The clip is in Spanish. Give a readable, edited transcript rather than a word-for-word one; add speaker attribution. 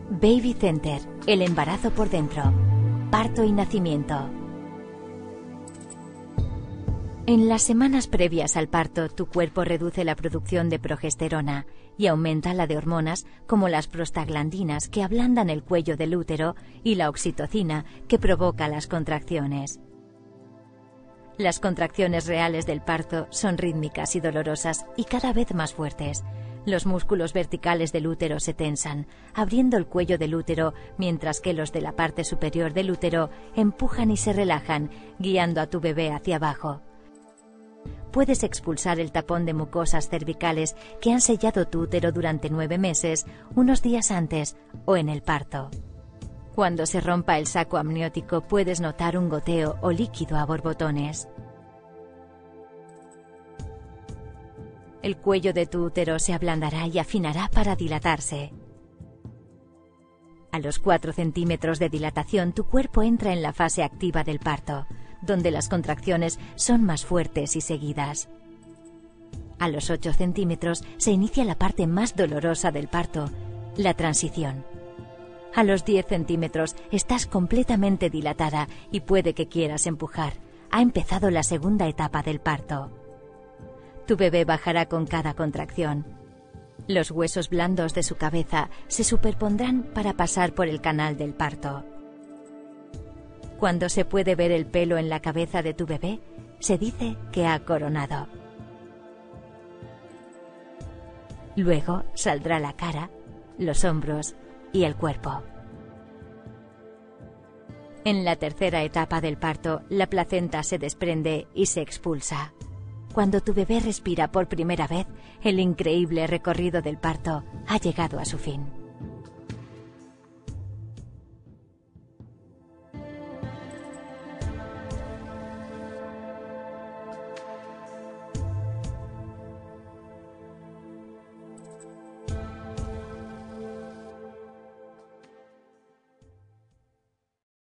Speaker 1: Baby Center, el embarazo por dentro, parto y nacimiento. En las semanas previas al parto, tu cuerpo reduce la producción de progesterona y aumenta la de hormonas como las prostaglandinas que ablandan el cuello del útero y la oxitocina que provoca las contracciones. Las contracciones reales del parto son rítmicas y dolorosas y cada vez más fuertes. Los músculos verticales del útero se tensan, abriendo el cuello del útero, mientras que los de la parte superior del útero empujan y se relajan, guiando a tu bebé hacia abajo. Puedes expulsar el tapón de mucosas cervicales que han sellado tu útero durante 9 meses, unos días antes o en el parto. Cuando se rompa el saco amniótico, puedes notar un goteo o líquido a borbotones. El cuello de tu útero se ablandará y afinará para dilatarse. A los 4 centímetros de dilatación, tu cuerpo entra en la fase activa del parto, donde las contracciones son más fuertes y seguidas. A los 8 centímetros se inicia la parte más dolorosa del parto, la transición. A los 10 centímetros estás completamente dilatada y puede que quieras empujar. Ha empezado la segunda etapa del parto. Tu bebé bajará con cada contracción. Los huesos blandos de su cabeza se superpondrán para pasar por el canal del parto. Cuando se puede ver el pelo en la cabeza de tu bebé, se dice que ha coronado. Luego saldrá la cara, los hombros y el cuerpo. En la tercera etapa del parto, la placenta se desprende y se expulsa. Cuando tu bebé respira por primera vez, el increíble recorrido del parto ha llegado a su fin.